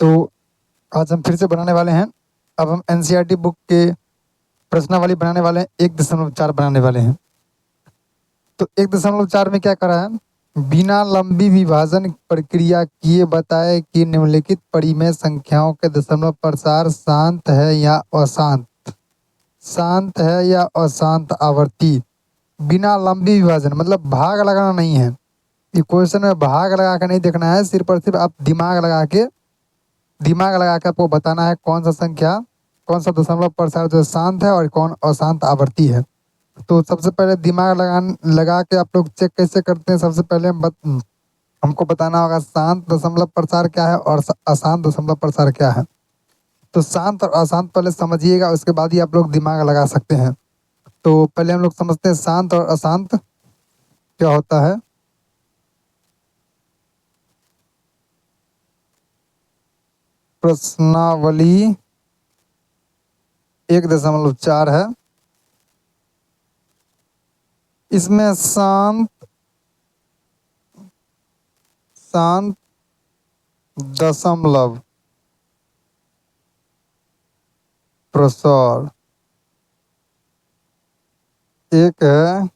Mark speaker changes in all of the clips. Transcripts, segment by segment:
Speaker 1: तो आज हम फिर से बनाने वाले हैं। अब हम एनसीईआरटी बुक के प्रश्नावली बनाने वाले हैं, 1.4 बनाने वाले हैं। तो 1.4 में क्या करा है, बिना लंबी विभाजन प्रक्रिया किए बताए कि निम्नलिखित परिमेय संख्याओं के दशमलव प्रसार शांत है या अशांत, शांत है या अशांत आवर्ती। बिना लंबी विभाजन मतलब भाग लगाना नहीं है, ये क्वेश्चन में भाग लगा के नहीं देखना है, सिर्फ और सिर्फ आप दिमाग लगा के आपको बताना है कौन सा संख्या, कौन सा दशमलव प्रसार जो शांत है और कौन अशांत आवर्ती है। तो सबसे पहले दिमाग लगा के आप लोग चेक कैसे करते हैं। सबसे पहले हमको बताना होगा शांत दशमलव प्रसार क्या है और अशांत दशमलव प्रसार क्या है। तो शांत और अशांत पहले समझिएगा, उसके बाद ही आप लोग दिमाग लगा सकते हैं। तो पहले हम लोग समझते हैं शांत और अशांत क्या होता है। प्रश्नावली 1.4 है, इसमें शांत दशमलव प्रसार एक है,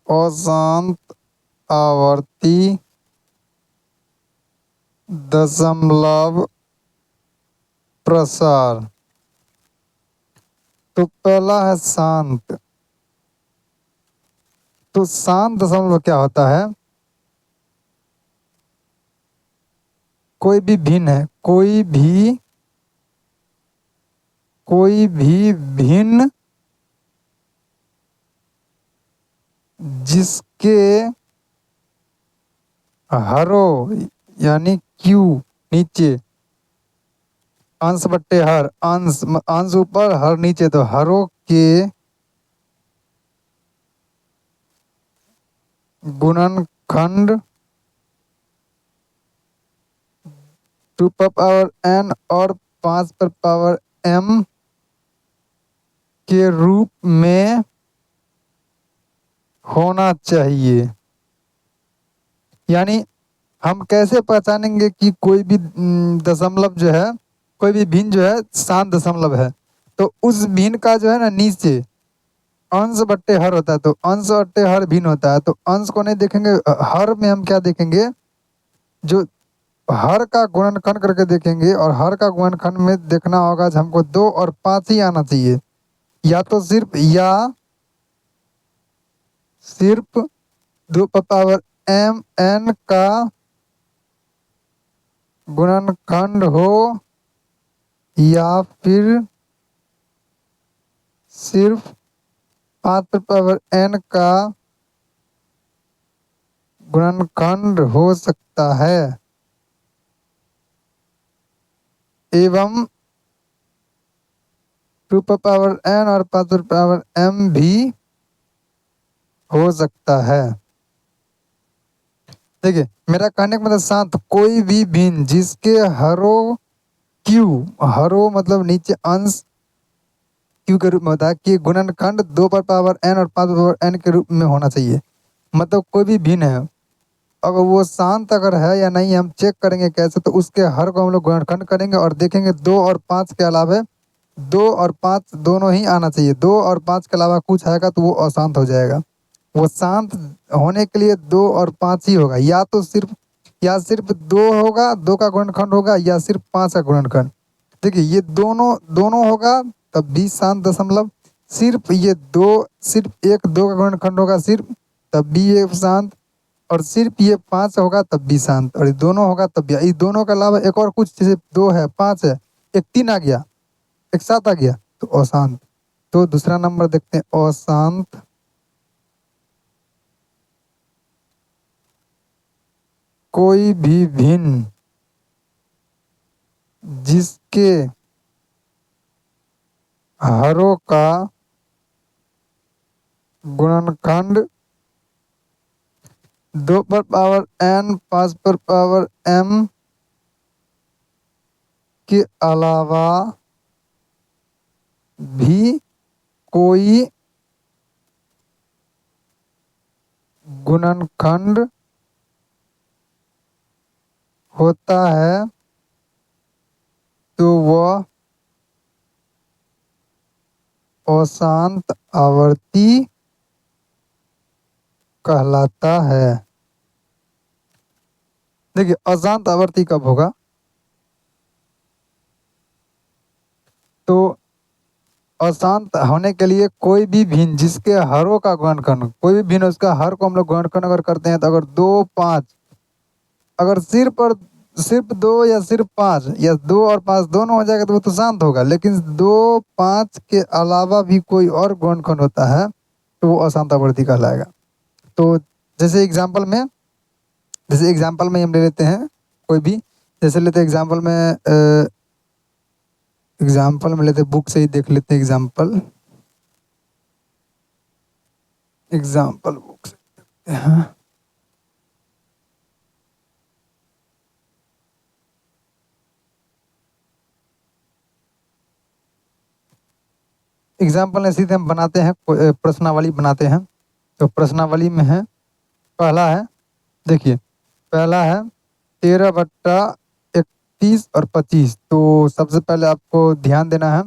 Speaker 1: अशांत आवर्ती दशमलव प्रसार। तो पहला है शांत। तो शांत दशमलव क्या होता है, कोई भी भिन्न है, कोई भी भिन्न जिसके हरों यानी क्यू नीचे, अंश बट्टे हर, अंश ऊपर हर नीचे, तो हरों के गुणनखंड 2 पर पावर n और 5 पर पावर m के रूप में होना चाहिए। यानी हम कैसे पहचानेंगे कि कोई भी दशमलव जो है, कोई भी भिन्न जो है शांत दशमलव है। तो उस भिन्न का जो है ना नीचे अंश बट्टे हर होता है, तो अंश बट्टे हर भिन्न होता है। तो अंश को नहीं देखेंगे, हर में हम क्या देखेंगे, जो हर का गुणनखंड करके देखेंगे, और हर का गुणनखंड में देखना होगा हमको 2 और 5 ही आना चाहिए। या तो सिर्फ 2 पर पावर m n का गुणनखंड हो, या फिर सिर्फ 5 पर पावर n का गुणनखंड हो सकता है, एवं 2 पर पावर n और 5 पर पावर m भी हो सकता है। देखिए मेरा कहने का मतलब शांत कोई भी भिन्न जिसके हरों क्यू, हरों मतलब नीचे अंश क्यू के रूप में होता है, कि गुणनखंड 2 पर पावर n और 5 पर पावर n के रूप में होना चाहिए। मतलब कोई भी भिन्न है, अगर वो शांत अगर है या नहीं हम चेक करेंगे कैसे, तो उसके हर को हम लोग गुणनखंड करेंगे और देखेंगे 2 और 5 के अलावा 2 और 5 दोनों ही आना चाहिए। 2 और 5 के अलावा कुछ आएगा तो वो अशांत हो जाएगा। वो शांत होने के लिए 2 और 5 ही होगा, या सिर्फ 2 होगा, 2 का गुणनखंड होगा, या सिर्फ 5 का गुणनखंड। देखिए ये दोनों दोनों होगा तब भी शांत दशमलव, सिर्फ ये दो, सिर्फ एक 2 का गुणनखंड होगा सिर्फ, तब भी ये शांत, और सिर्फ ये 5 होगा तब भी शांत, और ये दोनों होगा तब भी। इस दोनों के अलावा एक और कुछ, जैसे 2 है, 5 है, एक 3 आ गया, एक 7 आ गया, तो अशांत। तो दूसरा नंबर देखते हैं, अशांत कोई भी भिन्न जिसके हरों का गुणनखंड 2 पर पावर n 5 पर पावर m के अलावा भी कोई गुणनखंड होता है तो वह अशांत आवर्ती कहलाता है। देखिए अशांत आवर्ती कब होगा, तो अशांत होने के लिए कोई भी भिन्न जिसके हरों का गुणनखंड, कोई भी भिन्न उसका हर को हम लोग गुणनखंड अगर करते हैं तो अगर 2 5, अगर सिर्फ 2 या सिर्फ 5 या 2 और 5 दोनों हो जाएगा तो वो तो शांत होगा, लेकिन 2 5 के अलावा भी कोई और गुणनखंड होता है तो वो अशांत आवर्ती कहलाएगा। तो जैसे एग्जाम्पल में, हम ले लेते हैं कोई भी, जैसे लेते हैं एग्जाम्पल में लेते, बुक से ही देख लेते हैं एग्जाम्पल बुक से। हाँ एग्जाम्पल में सीधे हम बनाते हैं, प्रश्नावली बनाते हैं। तो प्रश्नावली में है, पहला है, देखिए पहला है 13/31 और 25। तो सबसे पहले आपको ध्यान देना है,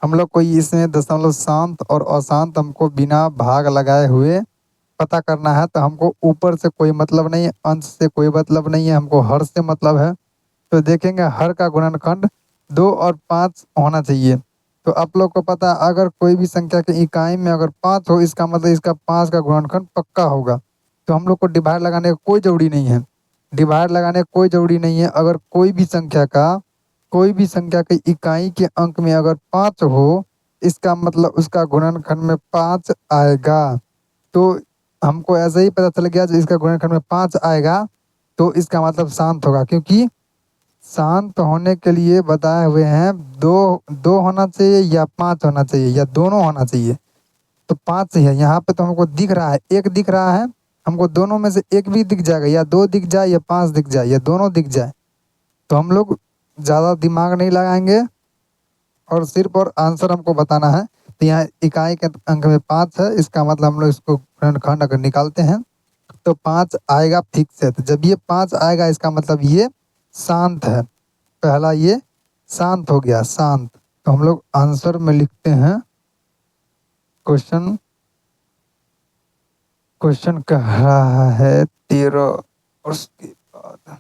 Speaker 1: हम लोग कोई इसमें दशमलव शांत और अशांत हमको बिना भाग लगाए हुए पता करना है। तो हमको ऊपर से कोई मतलब नहीं है, अंश से कोई मतलब नहीं है, हमको हर से मतलब है। तो देखेंगे हर का गुणनखंड 2 और 5 होना चाहिए। तो आप लोग को पता है अगर कोई भी संख्या के इकाई में अगर 5 हो, इसका मतलब इसका 5 का गुणनखंड पक्का होगा। तो हम लोग को डिवाइड लगाने का कोई जरूरी नहीं है, अगर कोई भी संख्या के इकाई के अंक में अगर 5 हो, इसका मतलब उसका गुणनखंड में 5 आएगा। तो हमको ऐसे ही पता चल गया जो इसका गुणनखंड में 5 आएगा तो इसका मतलब शांत होगा, क्योंकि शांत होने के लिए बताए हुए हैं दो, दो होना चाहिए या 5 होना चाहिए या दोनों होना चाहिए। तो 5 ही है यहाँ पे, तो हमको दिख रहा है, एक दिख रहा है, हमको दोनों में से एक भी दिख जाएगा, या 2 दिख जाए या 5 दिख जाए या दोनों दिख जाए। तो हम लोग ज़्यादा दिमाग नहीं लगाएंगे और सिर्फ और आंसर हमको बताना है। तो यहाँ इकाई के अंक में 5 है, इसका मतलब हम लोग इसको गुणनखंड अगर निकालते हैं तो 5 आएगा फिक्स है। तो जब ये 5 आएगा इसका मतलब ये शांत है, पहला ये शांत हो गया, शांत। तो हम लोग आंसर में लिखते हैं, क्वेश्चन क्वेश्चन कह रहा है 13, और उसके बाद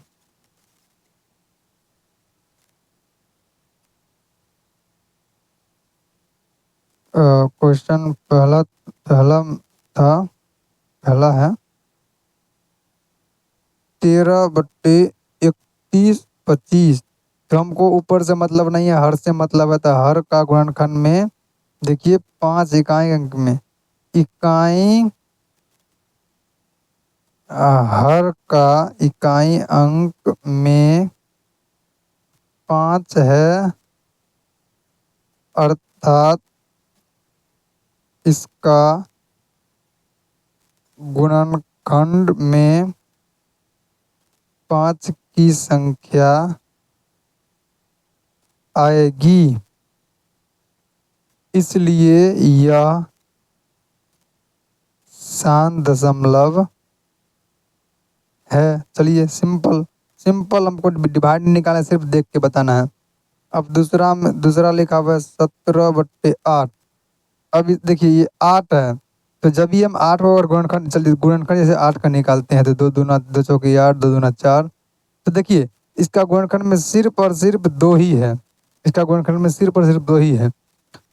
Speaker 1: क्वेश्चन पहला पहला था, पहला है 13/31/25। तो हमको ऊपर से मतलब नहीं है, हर से मतलब है। तो हर का गुणनखंड में देखिए 5 इकाई अंक में, इकाई हर का इकाई अंक में 5 है, अर्थात इसका गुणनखंड में 5 की संख्या आएगी, इसलिए यह शांत दशमलव है। चलिए सिंपल हमको डिवाइड नहीं निकालना है, सिर्फ देख के बताना है। अब दूसरा लिखा हुआ है 17/8। अब देखिए ये 8 है, तो जब भी हम 8 और गुणनखंड, चलिए गुणनखंड जैसे 8 का निकालते हैं तो 2 दूना 2 चौके 8, 2 दूना 4। तो देखिए इसका गुणनखंड में सिर्फ और सिर्फ 2 ही है, इसका गुणनखंड में सिर्फ और सिर्फ 2 ही है।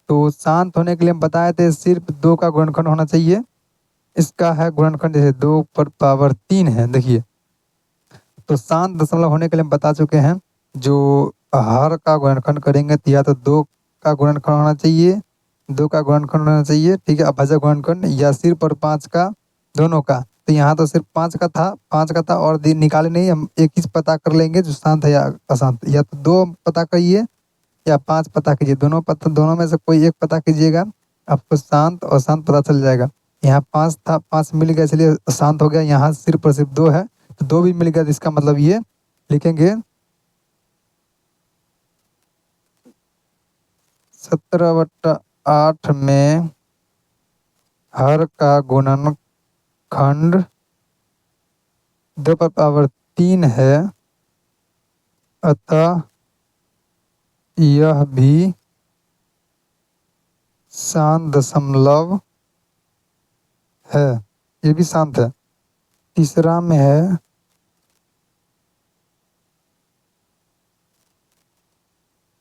Speaker 1: तो शांत होने के लिए हम बताए थे सिर्फ 2 का गुणनखंड होना चाहिए। इसका है गुणनखंड जैसे 2/3 है, देखिए। तो शांत दशमलव होने के लिए हम बता चुके हैं, जो हर का गुणनखंड करेंगे तो या तो 2 का गुणनखंड होना चाहिए, 2 का गुणनखंड होना चाहिए, ठीक है, अभाज्य गुणनखंड, या सिर्फ और 5 का, दोनों का। तो यहाँ तो सिर्फ 5 का था और दिन निकाले नहीं, हम एक ही पता कर लेंगे जो शांत है या अशांत। या तो 2 पता करिए या 5 पता कीजिए, दोनों में से कोई एक पता कीजिएगा, आपको शांत और अशांत पता चल जाएगा। यहाँ 5 था, 5 मिल गया इसलिए शांत हो गया। यहाँ सिर्फ और सिर्फ 2 है, तो 2 भी मिल गया, तो इसका मतलब ये लिखेंगे 17/8 में हर का गुणनखंड 2/3 है, अतः यह भी शांत दशमलव है, ये भी शांत है। तीसरा में है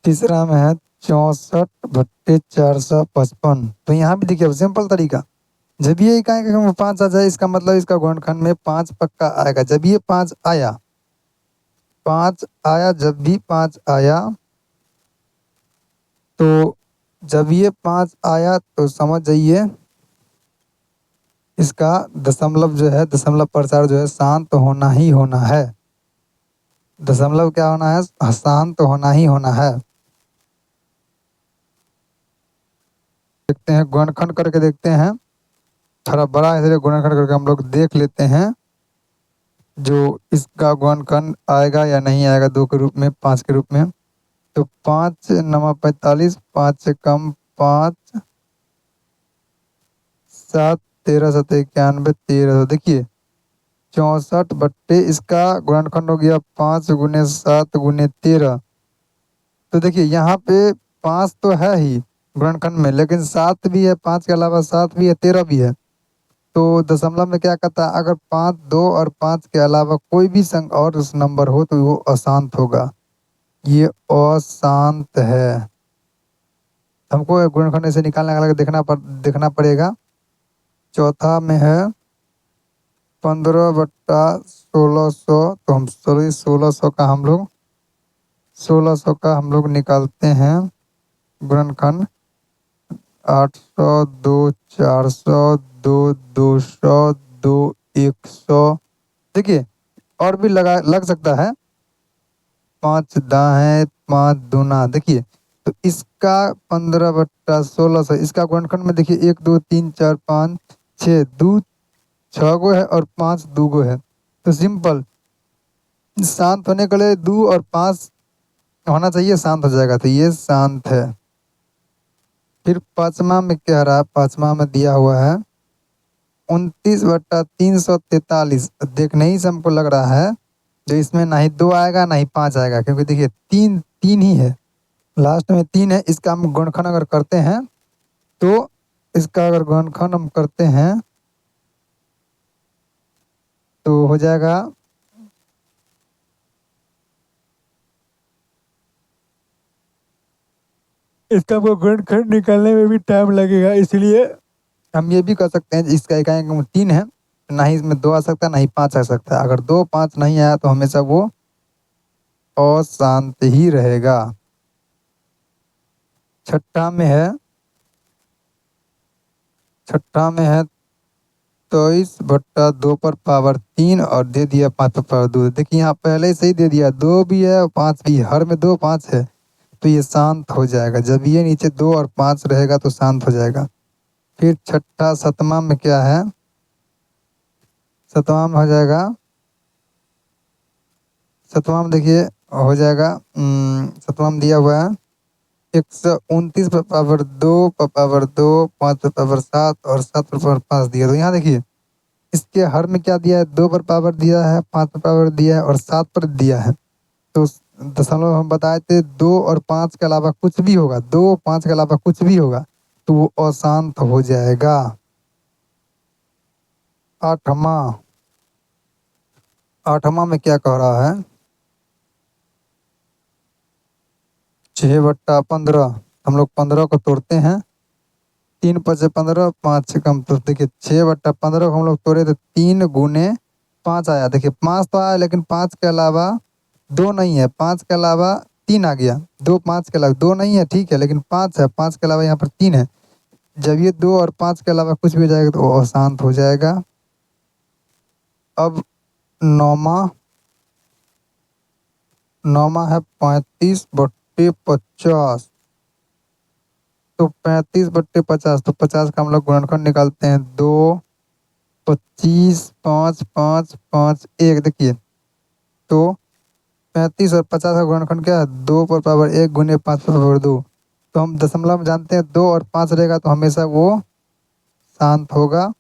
Speaker 1: तीसरा में है 64/455। तो यहाँ भी देखिए सिंपल तरीका, जब ये इकाई का क्रम 5 आ जाए इसका मतलब इसका गुणनखंड में 5 पक्का आएगा। जब ये 5 आया, 5 आया, जब भी 5 आया, तो जब ये 5 आया तो समझ जाइए इसका दशमलव जो है, दशमलव प्रचार जो है शांत होना ही होना है। दशमलव क्या होना है? शांत होना ही होना है। देखते हैं गुणनखंड करके देखते हैं, थोड़ा बड़ा है इसलिए गुणनखंड करके हम लोग देख लेते हैं जो इसका गुणनखंड आएगा या नहीं आएगा, 2 के रूप में, 5 के रूप में। तो 5 9 45, 5 से कम 5, 7 13 7 91 13। देखिए 64 इसका गुणनखंड हो गया 5 गुने 7 गुने 13। तो देखिए यहाँ पे 5 तो है ही गुणनखंड में, लेकिन 7 भी है, 5 के अलावा 7 भी है, 13 भी है। तो दशमलव में क्या कहता है, अगर 5 2 और 5 के अलावा कोई भी संख्या और उस नंबर हो तो वो अशांत होगा, ये अशांत है। हमको गुणनखंड से निकालने का देखना पड़ेगा। चौथा में है 15/1600। तो हम 1600 का हम लोग 1600 का हम लोग निकालते हैं गुणनखंड। 800 2 400 2 200 2 100। देखिए और भी लग सकता है, 5 दाएं 5 दूना। देखिए तो इसका 15/1600 इसका गुणनखंड में देखिए 1 2 3 4 5 6 दो 6 गो है और 5 दो गो है। तो सिंपल शांत होने के लिए 2 और 5 होना चाहिए, शांत हो जाएगा, तो ये शांत है। फिर पांचवा में क्या रहा, पांचवा में दिया हुआ है 29/343। देखने ही से हमको लग रहा है जो इसमें ना ही 2 आएगा ना ही 5 आएगा, क्योंकि देखिए तीन तीन ही है, लास्ट में 3 है। इसका हम गुणनखंड अगर करते हैं तो इसका अगर गुणनखंड हम करते हैं तो हो जाएगा इसका वो गुणनखंड निकालने में भी टाइम लगेगा, इसलिए हम ये भी कर सकते हैं इसका इकाई अंक 3 है, ना ही इसमें 2 आ सकता है ना ही 5 आ सकता है। अगर 2 5 नहीं आया तो हमेशा वो अशांत ही रहेगा। छठा में है 23/2 पर पावर 3 और दे दिया 5 पर पावर 2। देखिए यहाँ पहले से ही दे दिया, 2 भी है और 5 भी है, हर में 2 5 है, तो ये शांत हो जाएगा। जब ये नीचे 2 और 5 रहेगा तो शांत हो जाएगा। फिर छठा सतमा में क्या है, सतमा में हो जाएगा, सतमा में देखिए हो जाएगा सतमा में दिया हुआ है 129 पर पावर 2 पर पावर 2 5 पर पावर 7 और 7 पर पावर 5 दिया। तो यहाँ देखिए इसके हर में क्या दिया है, 2 पर पावर दिया है, 5 पर पावर दिया है और 7 पर दिया है। तो दशमलव हम बताए थे 2 और 5 के अलावा कुछ भी होगा, 2 5 के अलावा कुछ भी होगा तो वो अशांत हो जाएगा। आठवां आठवां में क्या कह रहा है, 6/15। हम लोग 15 को तोड़ते हैं, 3 5 15, 5 से कम। तो देखिए 6/15 को हम लोग तोड़े तो 3 गुने 5 आया। देखिए 5 तो आया लेकिन 5 के अलावा 2 नहीं है, 5 के अलावा 3 आ गया। 2 5 के अलावा 2 नहीं है, ठीक है, लेकिन 5 है, 5 के अलावा यहाँ पर 3 है। जब ये 2 और 5 के अलावा कुछ भी हो जाएगा तो वो अशांत हो जाएगा। अब नौमा नौमा है 35/50। तो 35/50, तो 50 का हम लोग गुणनखंड निकालते हैं, 2 25 5 5 5 1। देखिए तो 35 और 50 का गुणनखंड क्या है, 2 पर पावर 1 गुने 5 पर पावर 2। तो हम दशमलव में जानते हैं 2 और 5 रहेगा तो हमेशा वो शांत होगा।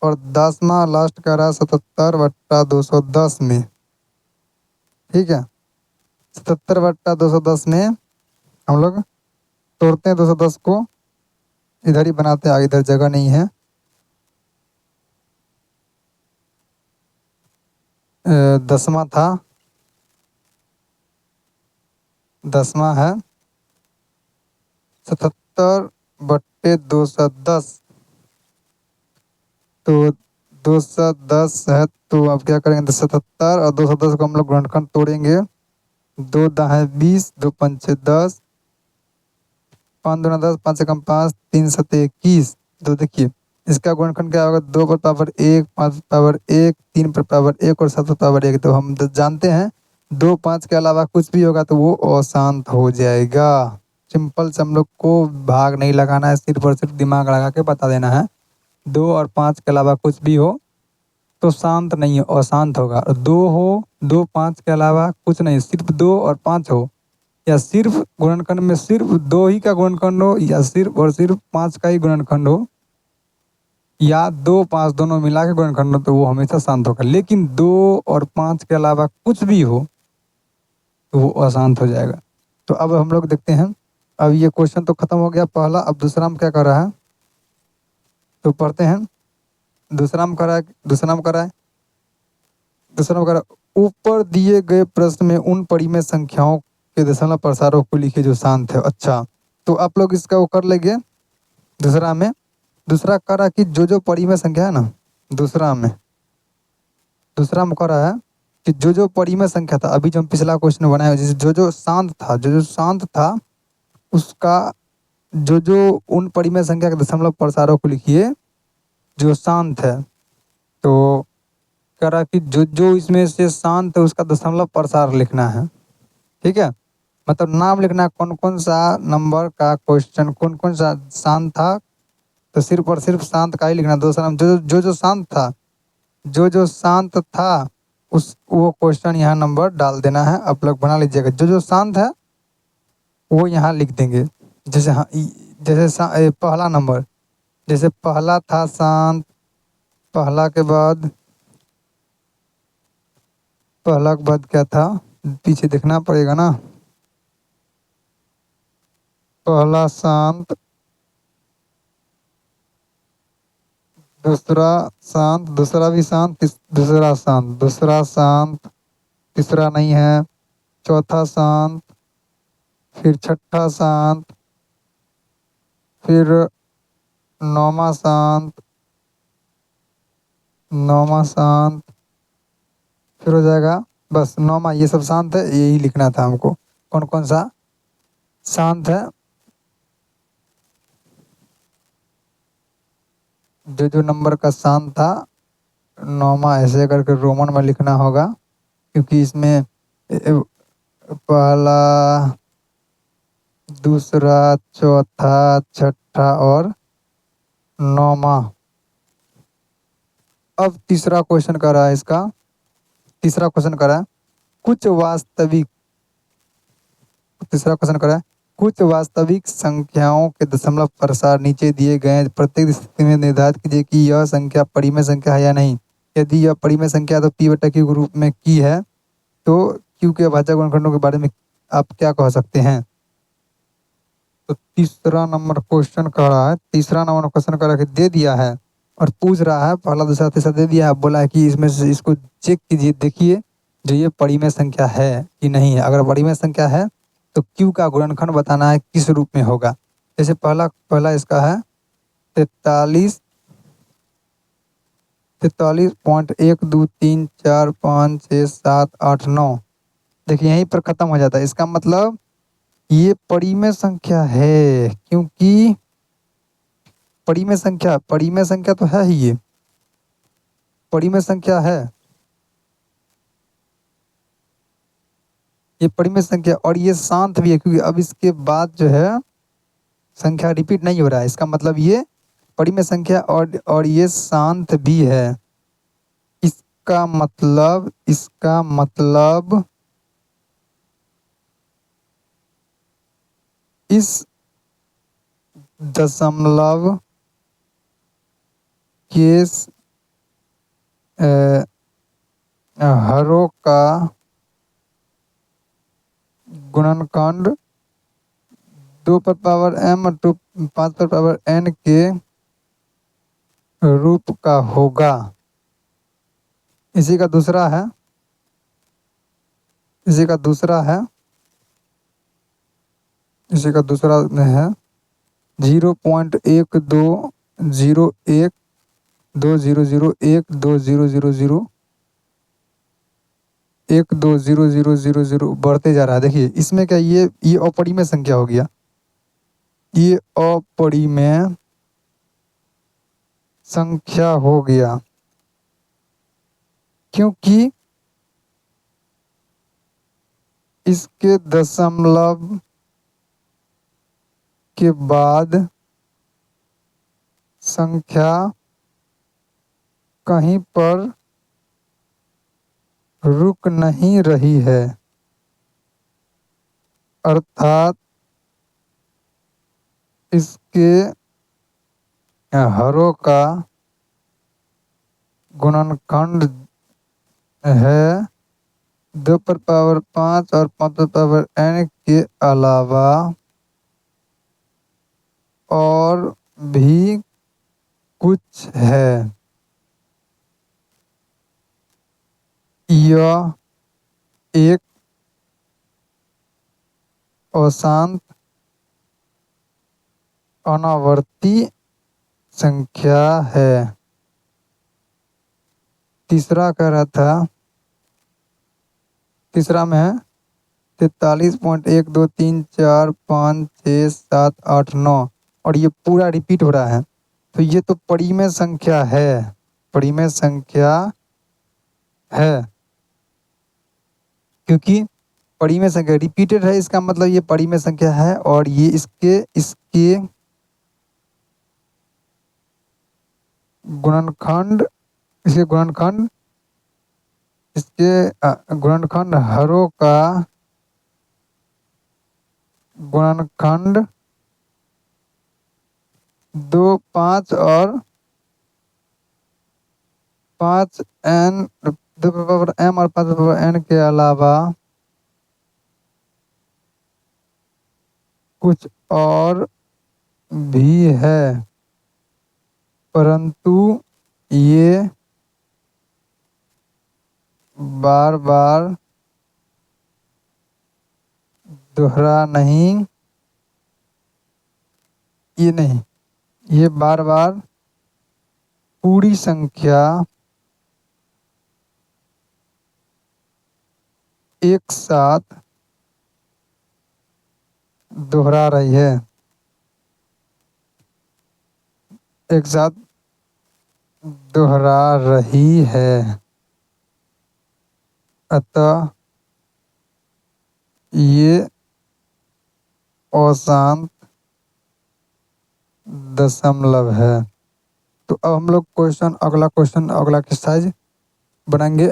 Speaker 1: और 10वां लास्ट का रहा 77/210 में, ठीक है। 77/210 में हम लोग तोड़ते हैं 210 को, इधर ही बनाते हैं, आगे इधर जगह नहीं है। 10वां था, 10वां है 77/210। तो 210 है, तो अब क्या करेंगे, 77 और 210 को हम लोग गुणनखंड तोड़ेंगे। 2 दाहें 20, 2 पंचे 10, 5 दूना 10, 5 एकम 5, 3 सते 21। तो देखिए इसका गुणनखंड क्या होगा, 2 पर पावर 1, 5 पर पावर 1, 3 पर पावर 1 और 7 पर पावर 1। तो हम जानते हैं 2 5 के अलावा कुछ भी होगा तो वो अशांत हो जाएगा। सिंपल से हम लोग को भाग नहीं लगाना है, सिर्फ और सिर्फ दिमाग लगा के बता देना है। 2 और 5 के अलावा कुछ भी हो तो शांत नहीं हो, अशांत होगा। और 2 हो, 2 5 के अलावा कुछ नहीं, सिर्फ 2 और 5 हो, या सिर्फ गुणनखंड में सिर्फ 2 ही का गुणनखंड हो, या सिर्फ और सिर्फ 5 का ही गुणनखंड हो, या 2 5 दोनों मिला के गुणनखंड हो, तो वो हमेशा शांत होगा। लेकिन 2 और 5 के अलावा कुछ भी हो तो वो अशांत हो जाएगा। तो अब हम लोग देखते हैं, अब ये क्वेश्चन तो खत्म हो गया पहला। अब दूसरा में क्या कर रहा है, तो पढ़ते हैं। दूसरा में कर रहा है, दूसरा में कर रहा है, दूसरा में कर रहा है, ऊपर दिए गए प्रश्न में उन परिमेय संख्याओं के दशमलव प्रसारों को लिखिए जो शांत है। अच्छा, तो आप लोग इसका वो कर लेंगे। दूसरा में, दूसरा कर रहा है कि जो जो परिमेय संख्या है ना, दूसरा में कर रहा है कि जो जो परिमेय संख्या था, अभी जो हम पिछला क्वेश्चन बनाया, जैसे जो जो शांत था, जो जो शांत था उसका जो जो उन परिमेय संख्या के दशमलव प्रसारों को लिखिए जो शांत है। तो कह रहा कि जो जो इसमें से शांत है उसका दशमलव प्रसार लिखना है। ठीक है, मतलब नाम लिखना है कौन कौन सा नंबर का क्वेश्चन, कौन कौन सा शांत था, तो सिर्फ और सिर्फ शांत का ही लिखना। दूसरा नाम जो शांत था, जो जो शांत था उस वो क्वेश्चन यहाँ नंबर डाल देना है। आप लोग बना लीजिएगा, जो जो शांत है वो यहाँ लिख देंगे। जैसे हाँ, जैसे पहला नंबर, जैसे पहला था शांत, पहला के बाद, पहला के बाद क्या था, पीछे देखना पड़ेगा ना। पहला शांत, दूसरा शांत, दूसरा भी शांत, दूसरा शांत, दूसरा शांत, तीसरा नहीं है, चौथा शांत, फिर छठा शांत, फिर नौवां शांत, नौवां शांत, फिर हो जाएगा बस नौवां। ये सब शांत है, यही लिखना था हमको, कौन कौन सा शांत है। जो जो नंबर का शांत था नौवां ऐसे करके रोमन में लिखना होगा, क्योंकि इसमें पहला, दूसरा, चौथा, छठा और नौवां। अब तीसरा क्वेश्चन कर रहा है, इसका तीसरा क्वेश्चन कर रहा है, कुछ वास्तविक, तीसरा क्वेश्चन कर रहा है, कुछ वास्तविक संख्याओं के दशमलव प्रसार नीचे दिए गए हैं। प्रत्येक स्थिति में निर्धारित कीजिए कि यह संख्या परिमेय संख्या है या नहीं। यदि यह परिमेय संख्या है तो पी बटा क्यू के रूप में की है। तो क्यू के अभाज्य गुणनखंडों के बारे में आप क्या कह सकते हैं। तो तीसरा नंबर क्वेश्चन कर रहा है, तीसरा नंबर क्वेश्चन कर रहा है कि दे दिया है और पूछ रहा है, पहला दूसरा तीसरा दे दिया है, बोला है कि इसमें से इसको चेक कीजिए, देखिए जो ये परिमेय संख्या है कि नहीं है। अगर परिमेय संख्या है तो क्यू का गुणनखंड बताना है किस रूप में होगा। जैसे पहला पहला इसका है 43, 43.1 2 3 4 5 6 7 8 9। देखिए यहीं पर खत्म हो जाता है। इसका मतलब ये परिमेय संख्या है, क्योंकि परिमेय संख्या तो है ही, ये परिमेय संख्या है, ये परिमेय संख्या, और ये शांत भी है, क्योंकि अब इसके बाद जो है संख्या रिपीट नहीं हो रहा है। इसका मतलब ये परिमेय संख्या और ये शांत भी है। इसका मतलब इस दशमलव के हरों का गुणनखंड 2 पर पावर m और 5 पर पावर n के रूप का होगा। इसी का दूसरा है 0.120120112000 बढ़ते जा रहा है। देखिए इसमें क्या ये अपरिमेय संख्या हो गया, ये अपरिमेय संख्या हो गया, क्योंकि इसके दशमलव के बाद संख्या कहीं पर रुक नहीं रही है, अर्थात इसके हरों का गुणनखंड है 2 पर पावर 5 और 5 पर पावर n के अलावा और भी कुछ है। यह एक अशांत अनावर्ती संख्या है। तीसरा कह रहा था, तीसरा में है 43.123456789 और ये पूरा रिपीट हो रहा है, तो ये तो परिमेय संख्या है, परिमेय संख्या है, क्योंकि परिमेय संख्या रिपीटेड है, इसका मतलब ये परिमेय संख्या है। और ये इसके गुणनखंड हरों का गुणनखंड 2 5 और 5n 2 पावर m और 5 पावर n के अलावा कुछ और भी है, परंतु ये बार बार दोहरा नहीं, ये बार बार पूरी संख्या एक साथ दोहरा रही है, एक साथ दोहरा रही है। अतः ये अशांत दशमलव है। तो अब हम लोग अगला क्वेश्चन अगला एक्सरसाइज बनाएंगे।